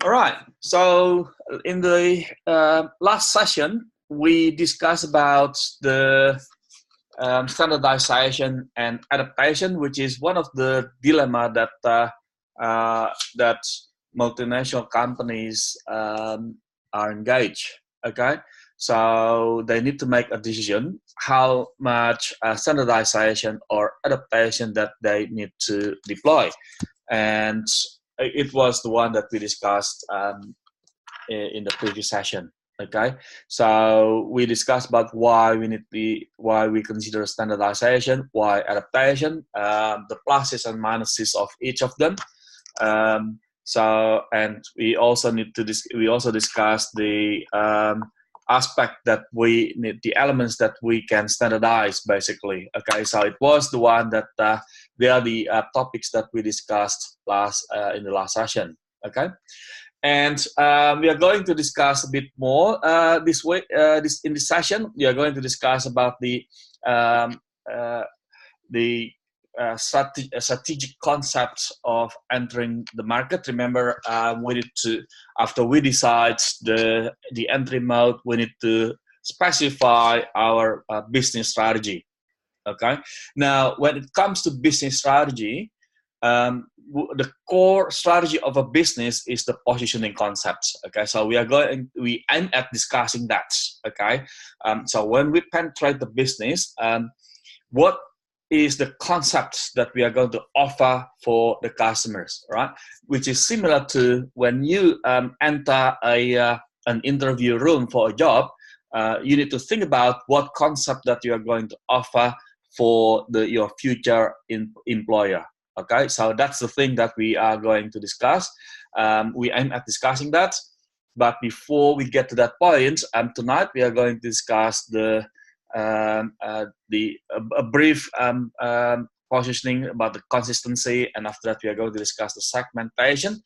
All right. So in the last session, we discussed about the standardization and adaptation, which is one of the dilemma that multinational companies are engaged. Okay, so they need to make a decision how much standardization or adaptation that they need to deploy, and it was the one that we discussed in the previous session. Okay, so we discussed about why we consider standardization, why adaptation, the pluses and minuses of each of them. And we also discussed the aspect that we need, the elements that we can standardize, basically. Okay, so it was the one that they are the topics that we discussed in the last session. Okay. And we are going to discuss a bit more this in this session. We are going to discuss about the strategic concepts of entering the market. Remember, we need to, after we decide the entry mode, we need to specify our business strategy. Okay. Now, when it comes to business strategy, the core strategy of a business is the positioning concepts. Okay, so we aim at discussing that. Okay, so when we penetrate the business, what is the concept that we are going to offer for the customers, right? Which is similar to when you enter an interview room for a job. You need to think about what concept that you are going to offer for your future employer. Okay, so that's the thing that we are going to discuss. We aim at discussing that, but before we get to that point, tonight we are going to discuss a brief positioning about the consistency, and after that we are going to discuss the segmentation.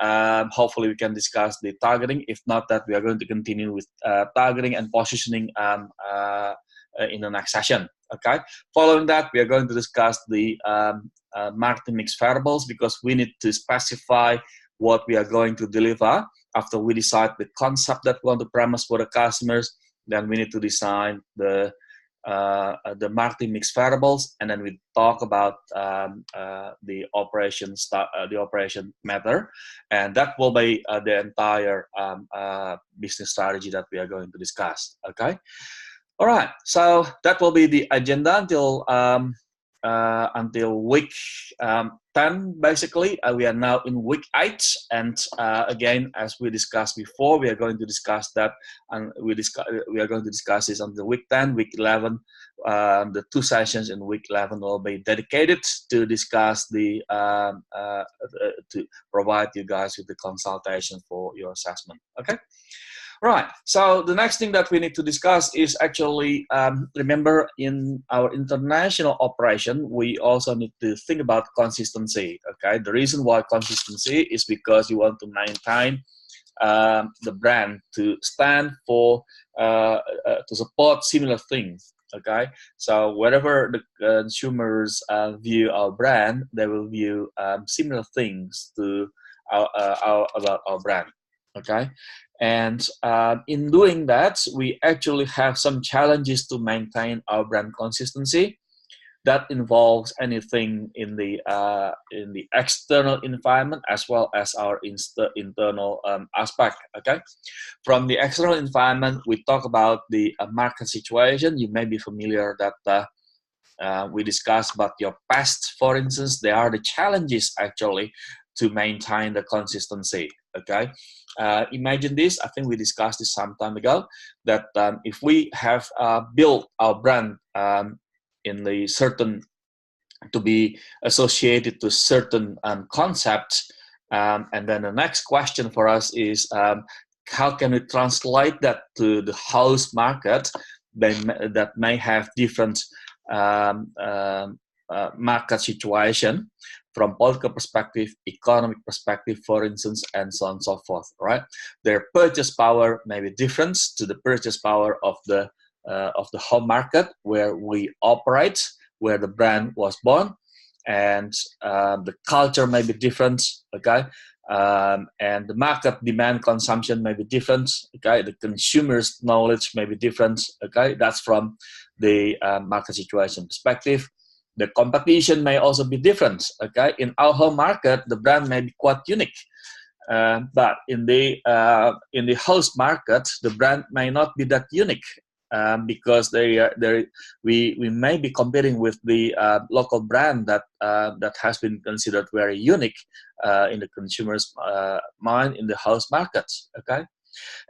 Hopefully we can discuss the targeting. If not, that we are going to continue with targeting and positioning in the next session. Okay. Following that, we are going to discuss the marketing mix variables, because we need to specify what we are going to deliver. After we decide the concept that we want to promise for the customers, then we need to design the marketing mix variables, and then we talk about the operation matter, and that will be the entire business strategy that we are going to discuss. Okay. All right, so that will be the agenda until week 10, basically. We are now in week 8, and again, as we discussed before, we are going to discuss that, and we are going to discuss this until week 10, week 11. The 2 sessions in week 11 will be dedicated to discuss to provide you guys with the consultation for your assessment. Okay. Right, so the next thing that we need to discuss is actually, remember, in our international operation, we also need to think about consistency. Okay, the reason why consistency is because you want to maintain the brand to stand for, to support similar things. Okay, so wherever the consumers view our brand, they will view similar things to about our brand. Okay. And in doing that, we actually have some challenges to maintain our brand consistency. That involves anything in the external environment as well as our internal aspect. Okay, from the external environment, we talk about the market situation. You may be familiar that we discussed about your past, for instance. There are the challenges actually to maintain the consistency. Okay. Imagine this, I think we discussed this some time ago, that if we have built our brand in the certain, to be associated to certain concepts, and then the next question for us is how can we translate that to the host market that may have different market situation, from political perspective, economic perspective, for instance, and so on and so forth, right? Their purchase power may be different to the purchase power of the home market where we operate, where the brand was born, and the culture may be different. Okay, and the market demand consumption may be different. Okay, the consumer's knowledge may be different. Okay, that's from the market situation perspective. The competition may also be different. Okay, in our home market, the brand may be quite unique, but in the host market, the brand may not be that unique. Because we may be competing with the local brand that has been considered very unique in the consumer's mind in the host markets. Okay,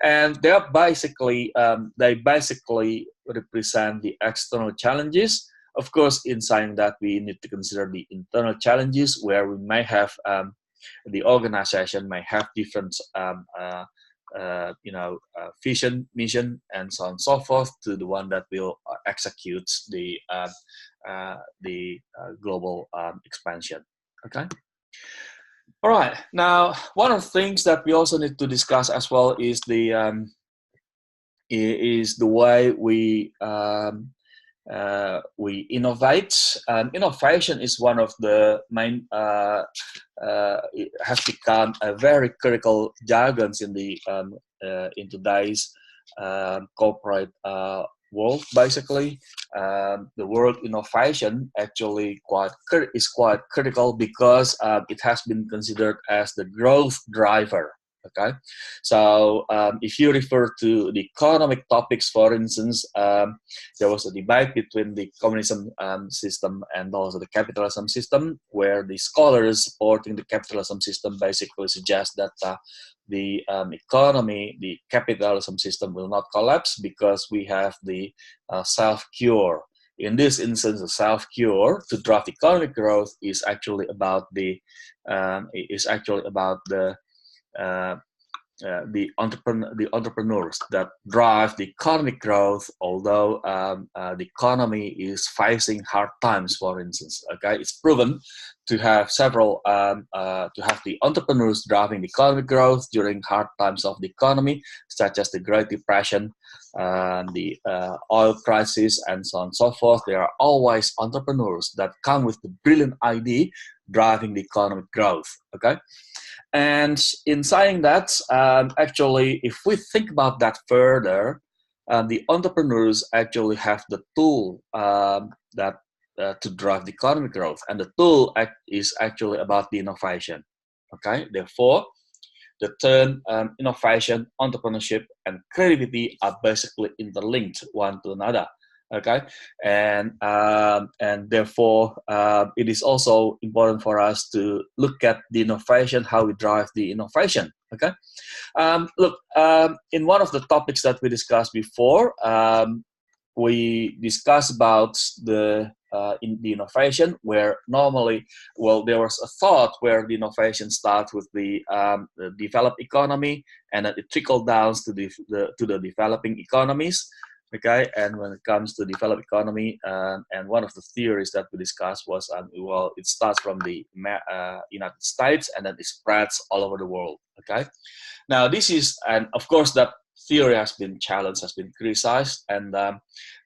and they basically represent the external challenges. Of course, in saying that, we need to consider the internal challenges where we may have the organization may have different vision, mission, and so on and so forth to the one that will execute the global expansion. Okay. All right. Now, one of the things that we also need to discuss as well is the way we innovate. Innovation is one of the main. It has become a very critical jargons in the in today's corporate world. Basically, the word innovation actually is quite critical because it has been considered as the growth driver. Okay, so if you refer to the economic topics, for instance, there was a debate between the communism system and also the capitalism system, where the scholars supporting the capitalism system basically suggest that the economy, the capitalism system will not collapse because we have the self-cure. In this instance, the self-cure to drive economic growth is actually about the entrepreneurs that drive the economic growth, although the economy is facing hard times, for instance. Okay, it's proven to have several to have the entrepreneurs driving the economic growth during hard times of the economy, such as the Great Depression, the oil crisis, and so on and so forth. There are always entrepreneurs that come with the brilliant idea driving the economic growth. Okay. And in saying that, actually, if we think about that further, the entrepreneurs actually have the tool that to drive the economic growth, and the tool is actually about the innovation. Okay, therefore, the term innovation, entrepreneurship, and creativity are basically interlinked one to another. Okay, and therefore it is also important for us to look at the innovation, how we drive the innovation. Okay, look, in one of the topics that we discussed before, we discussed about the innovation, where normally, well, there was a thought where the innovation starts with the developed economy, and then it trickled down to the developing economies. Okay, and when it comes to developed economy, and one of the theories that we discussed was, well, it starts from the United States and then it spreads all over the world. Okay, now this is, and of course that theory has been challenged, has been criticized, and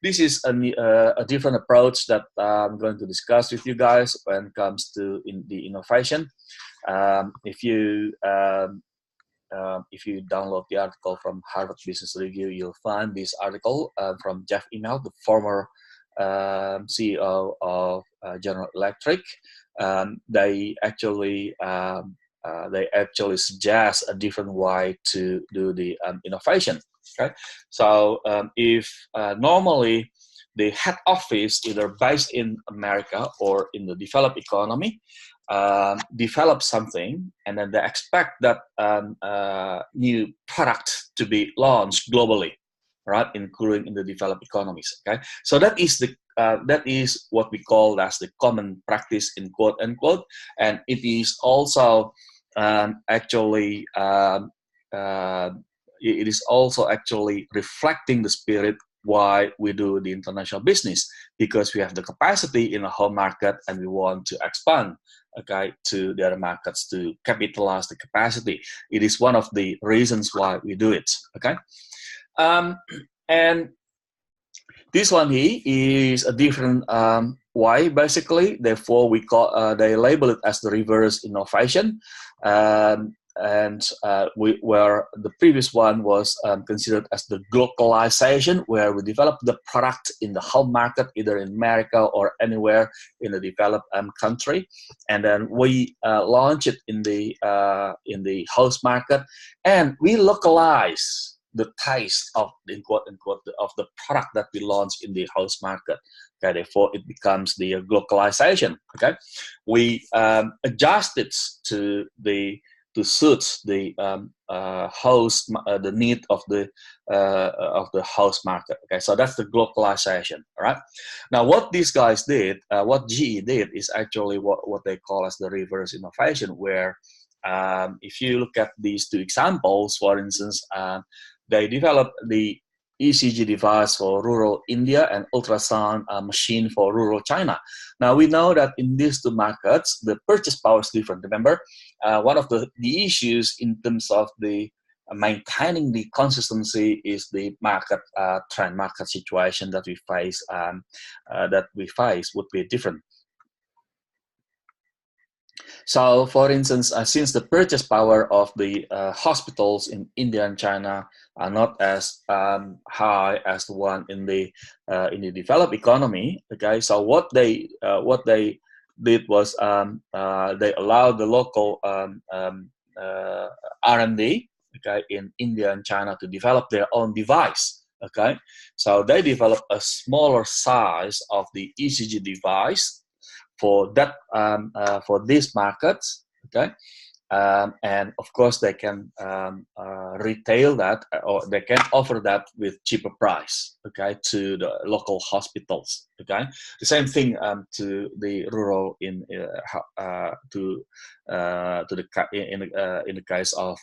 this is a different approach that I'm going to discuss with you guys when it comes to the innovation. If you download the article from Harvard Business Review, you'll find this article from Jeff Immelt, the former CEO of General Electric. They actually suggest a different way to do the innovation. Okay, so if normally the head office, either based in America or in the developed economy, develop something, and then they expect that new product to be launched globally, right, including in the developed economies. Okay, so that is what we call as the common practice, in quote unquote, and it is also actually reflecting the spirit why we do the international business, because we have the capacity in the home market and we want to expand, okay, to the other markets to capitalize the capacity. It is one of the reasons why we do it. Okay, and this one here is a different way, basically. Therefore, we call they label it as the reverse innovation. Where the previous one was considered as the globalization, where we develop the product in the home market, either in America or anywhere in a developed country, and then we launch it in the host market, and we localize the taste of the quote unquote of the product that we launch in the host market. Okay, therefore it becomes the globalization. Okay, we adjust it to suit the host, the need of the host market. Okay, so that's the globalization. All right. Now, what these guys did, what GE did, is actually what they call as the reverse innovation, where if you look at these two examples, for instance, they developed the ECG device for rural India and ultrasound machine for rural China. Now, we know that in these two markets, the purchase power is different. Remember, one of the issues in terms of the maintaining the consistency is the market trend, market situation that we face would be different. So, for instance, since the purchase power of the hospitals in India and China are not as high as the one in the developed economy, okay. So what they did was they allowed the local R&D, okay, in India and China to develop their own device. Okay, so they developed a smaller size of the ECG device for that for these markets. Okay, and of course they can retail that, or they can offer that with cheaper price, okay, to the local hospitals. Okay, the same thing to the rural in the case of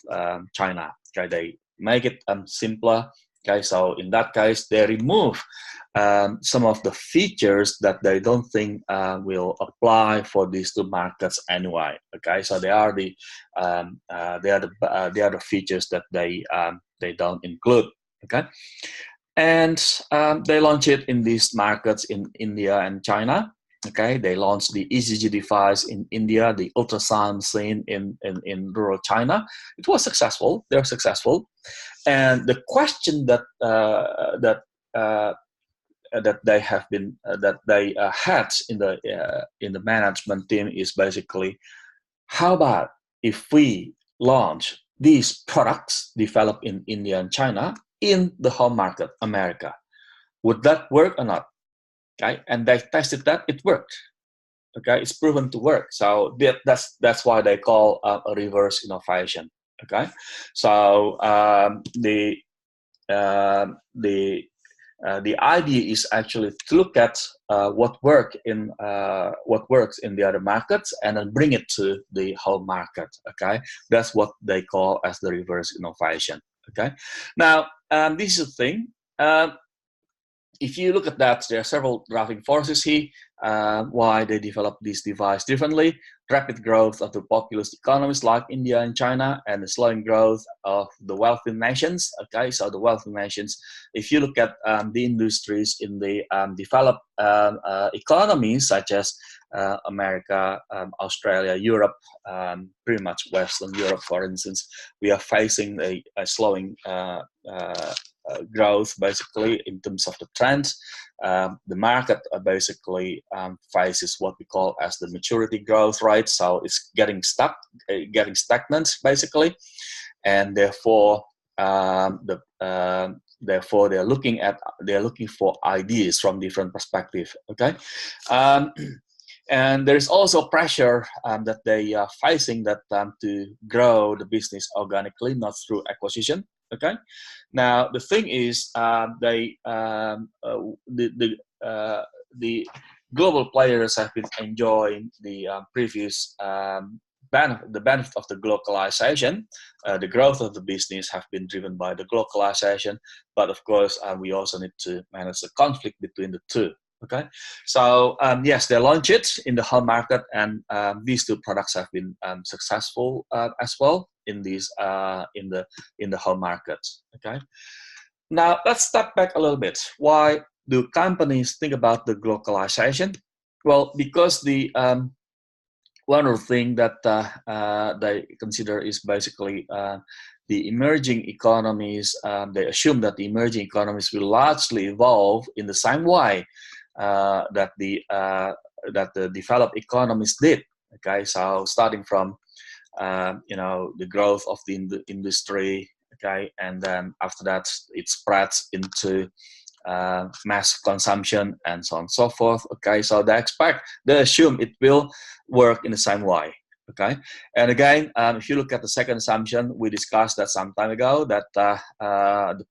China. Okay, they make it simpler. Okay, so in that case, they remove some of the features that they don't think will apply for these two markets anyway. Okay, so they are the features that they don't include. Okay, and they launch it in these markets in India and China. Okay, they launched the ECG device in India, the ultrasound machine in rural China. It was successful. They're successful, and the question that they have been had in the management team is basically, how about if we launch these products developed in India and China in the home market, America? Would that work or not? Okay, and they tested that, it worked. Okay, it's proven to work. So that's why they call a reverse innovation. Okay, so the idea is actually to look at what works in the other markets and then bring it to the home market. Okay, that's what they call as the reverse innovation. Okay, now this is the thing. If you look at that, there are several driving forces here why they develop this device differently. Rapid growth of the populous economies like India and China, and the slowing growth of the wealthy nations. Okay, so the wealthy nations, if you look at the industries in the developed economies such as America, Australia, Europe, pretty much Western Europe, for instance, we are facing a slowing growth basically in terms of the trends. The market basically faces what we call as the maturity growth rate, so it's getting stuck, getting stagnant basically, and therefore therefore they're looking for ideas from different perspectives. Okay, and there's also pressure that they are facing that to grow the business organically, not through acquisition. Okay, now the thing is, the global players have been enjoying the previous benefit of the globalization. The growth of the business have been driven by the globalization, but of course we also need to manage the conflict between the two. Okay, so yes, they launch it in the home market, and these two products have been successful as well in these in the home market. Okay, now let's step back a little bit. Why do companies think about the globalization? Well, because the one of the things that they consider is basically the emerging economies. They assume that the emerging economies will largely evolve in the same way that the developed economies did. Okay, so starting from the growth of the industry. Okay, and then after that it spreads into mass consumption and so on and so forth. Okay, so they assume it will work in the same way. Okay, and again, if you look at the second assumption, we discussed that some time ago, that the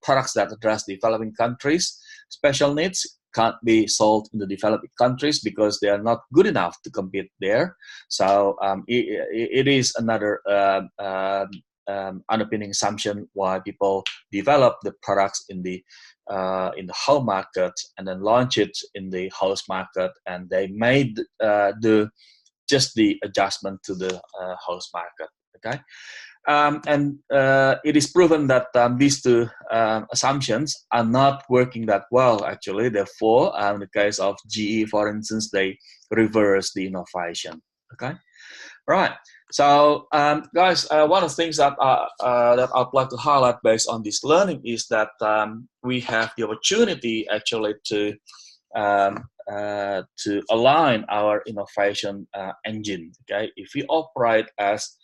products that address developing countries' special needs can't be sold in the developed countries because they are not good enough to compete there. So it is another underpinning assumption why people develop the products in the home market and then launch it in the host market, and they made do just the adjustment to the host market. Okay, and it is proven that these two assumptions are not working that well, actually. Therefore, in the case of GE, for instance, they reverse the innovation. Okay, right. So, guys, one of the things that I'd like to highlight based on this learning is that we have the opportunity actually to align our innovation engine. Okay, if we operate as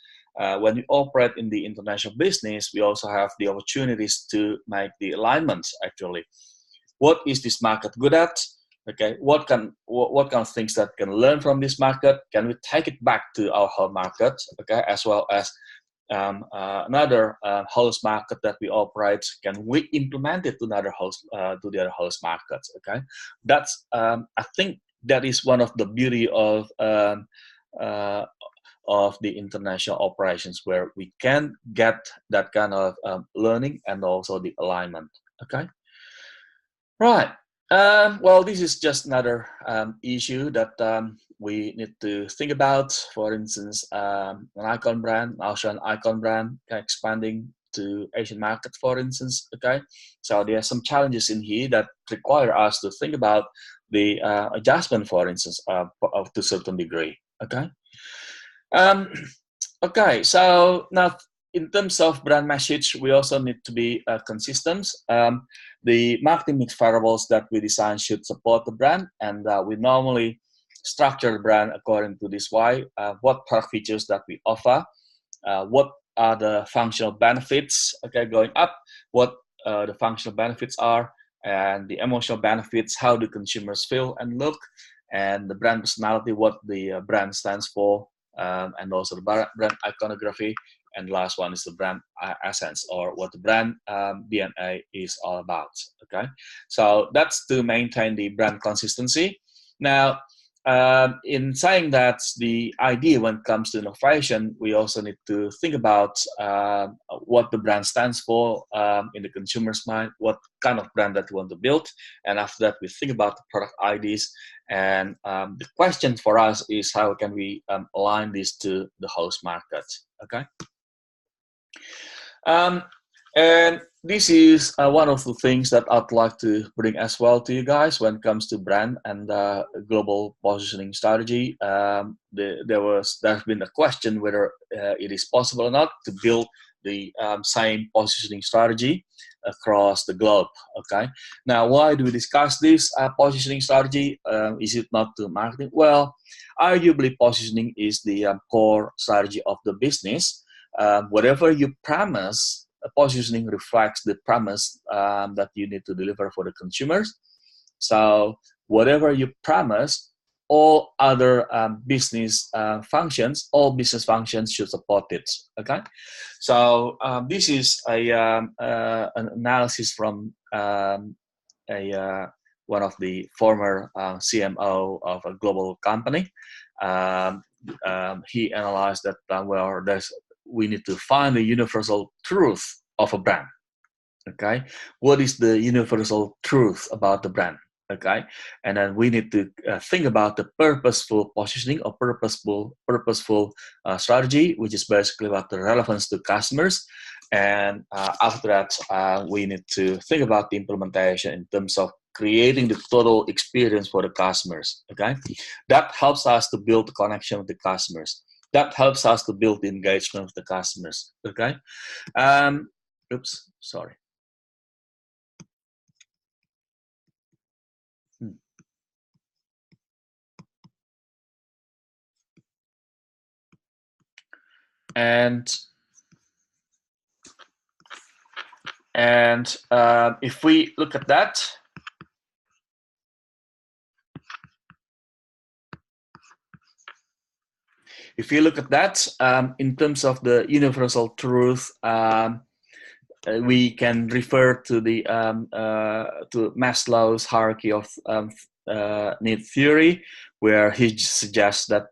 when we operate in the international business, we also have the opportunities to make the alignments. Actually, what is this market good at? Okay, what kind of things that can learn from this market? Can we take it back to our home market? Okay, as well as another host market that we operate, can we implement it to another host to the other host markets? Okay, that's I think that is one of the beauty of the international operations, where we can get that kind of learning and also the alignment. Okay, right. Well, this is just another issue that we need to think about. For instance, an icon brand, Australian icon brand, expanding to Asian market, for instance. Okay, so there are some challenges in here that require us to think about the adjustment, for instance, to a certain degree. Okay. Okay, so now in terms of brand message, we also need to be consistent. The marketing mix variables that we design should support the brand, and we normally structure the brand according to this way. What product features that we offer, what are the functional benefits, okay, going up, what the functional benefits are, and the emotional benefits, how do consumers feel and look, and the brand personality, what the brand stands for, and also the brand iconography. And last one is the brand essence, or what the brand DNA is all about. Okay, so that's to maintain the brand consistency. Now, in saying that, the idea when it comes to innovation, we also need to think about what the brand stands for in the consumer's mind, what kind of brand that we want to build, and after that, we think about the product IDs. And the question for us is, how can we align this to the host market? Okay. And this is one of the things that I'd like to bring as well to you guys when it comes to brand and global positioning strategy. There's been a question whether it is possible or not to build the same positioning strategy across the globe. Okay. Now, why do we discuss this positioning strategy? Is it not to marketing? Well, arguably, positioning is the core strategy of the business. Whatever you promise, positioning reflects the promise that you need to deliver for the consumers. So whatever you promise, all other business functions should support it. Okay, so this is an analysis from one of the former CMO of a global company. He analyzed that we need to find the universal truth of a brand. Okay, what is the universal truth about the brand? Okay, and then we need to think about the purposeful positioning or purposeful strategy, which is basically about the relevance to customers. And after that, we need to think about the implementation in terms of creating the total experience for the customers. Okay, that helps us to build the connection with the customers. That helps us to build the engagement with the customers. Okay. Oops, sorry. And if we look at that, in terms of the universal truth, we can refer to the to Maslow's hierarchy of need theory, where he suggests that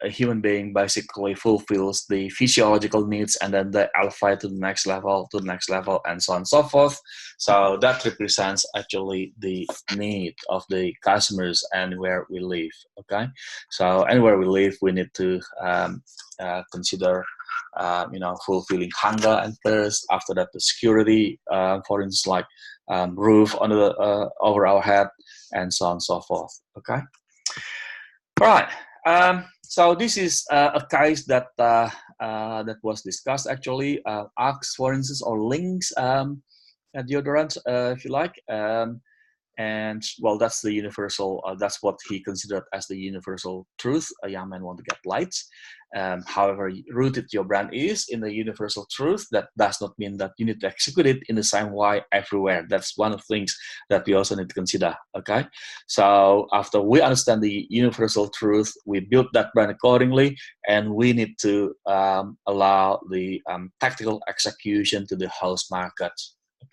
a human being basically fulfills the physiological needs, and then they elevate to the next level, and so on and so forth. So that represents actually the need of the customers and where we live. Okay, so anywhere we live, we need to consider fulfilling hunger and thirst. After that, the security, for instance, like roof over our head, and so on and so forth. Okay, all right. So this is a case that that was discussed actually. Axe, for instance, or Lynx deodorant, if you like. And well, that's the universal. That's what he considered as the universal truth. A young man want to get light. However rooted your brand is in the universal truth, that does not mean that you need to execute it in the same way everywhere. That's one of the things that we also need to consider. Okay, so after we understand the universal truth, we build that brand accordingly, and we need to allow the tactical execution to the host market.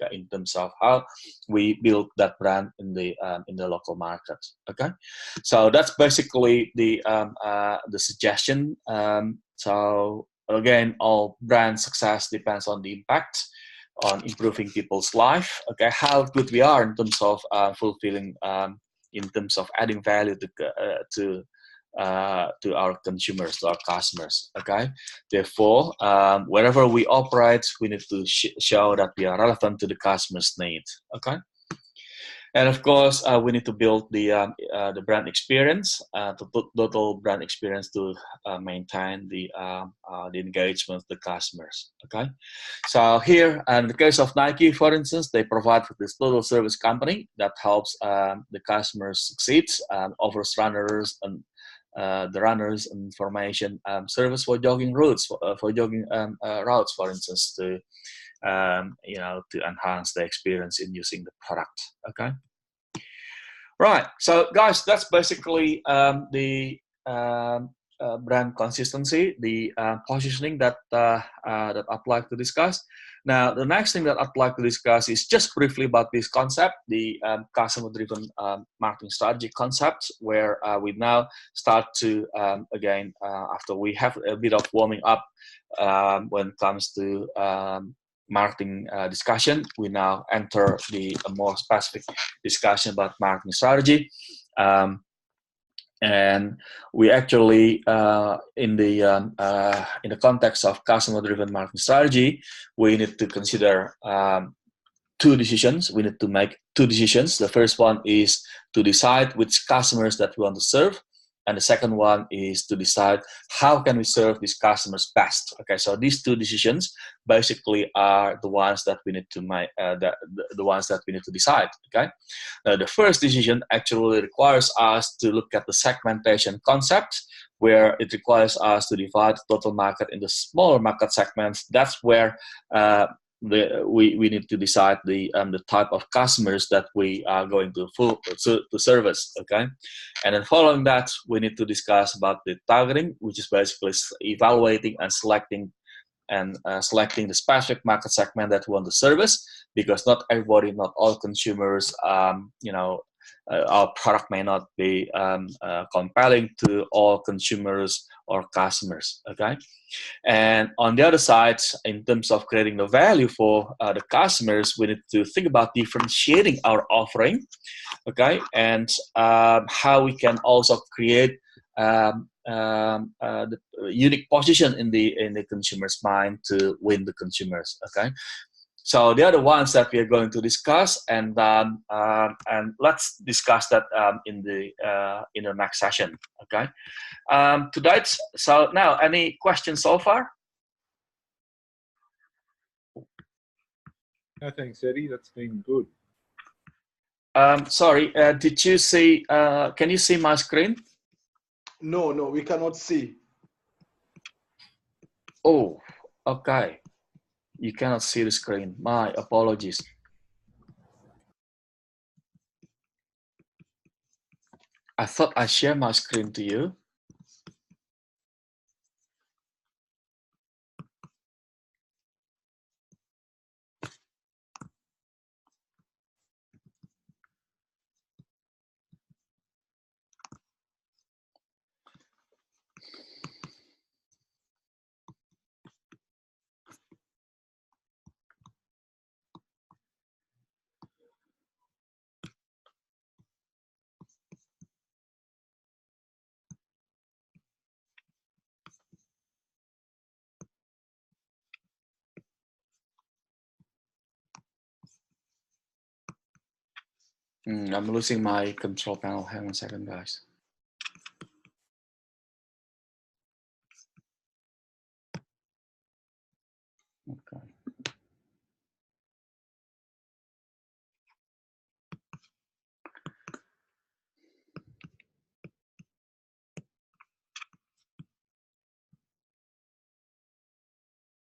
Okay, in terms of how we build that brand in the local market. Okay, so that's basically the suggestion. So again, all brand success depends on the impact on improving people's life. Okay, how good we are in terms of fulfilling, in terms of adding value to our consumers, to our customers. Okay, therefore, wherever we operate, we need to show that we are relevant to the customer's needs. Okay, and of course, we need to build the brand experience, to put total brand experience to maintain the engagement of the customers. Okay, so here in the case of Nike, for instance, they provide this total service company that helps the customers succeed, offers runners and the runners information service for jogging routes, for jogging routes, for instance, to to enhance the experience in using the product. Okay, right. So guys, that's basically the brand consistency, the positioning that that I'd like to discuss. Now, the next thing that I'd like to discuss is just briefly about this concept, the customer-driven marketing strategy concept, where we now start to, again, after we have a bit of warming up when it comes to marketing discussion, we now enter the more specific discussion about marketing strategy. And we actually, in the context of customer-driven marketing strategy, we need to consider two decisions. We need to make two decisions. The first one is to decide which customers that we want to serve, and the second one is to decide how can we serve these customers best. Okay, so these two decisions basically are the ones that we need to make, the ones that we need to decide. Okay, now the first decision actually requires us to look at the segmentation concept, where it requires us to divide the total market into smaller market segments. That's where we need to decide the type of customers that we are going to service. Okay, and then following that, we need to discuss about the targeting, which is basically evaluating and selecting the specific market segment that we want to service, because not everybody, not all consumers, our product may not be compelling to all consumers or customers. Okay, and on the other side, in terms of creating the value for the customers, we need to think about differentiating our offering. Okay, and how we can also create the unique position in the consumer's mind to win the consumers. Okay, So they are the ones that we are going to discuss, and let's discuss that in the next session. Okay. So now, any questions so far? No, thanks, Eddie. That's been good. Sorry, did you see? Can you see my screen? No, we cannot see. Oh, okay. You cannot see the screen. My apologies. I thought I shared my screen to you. I'm losing my control panel. Hang on a second, guys. Okay.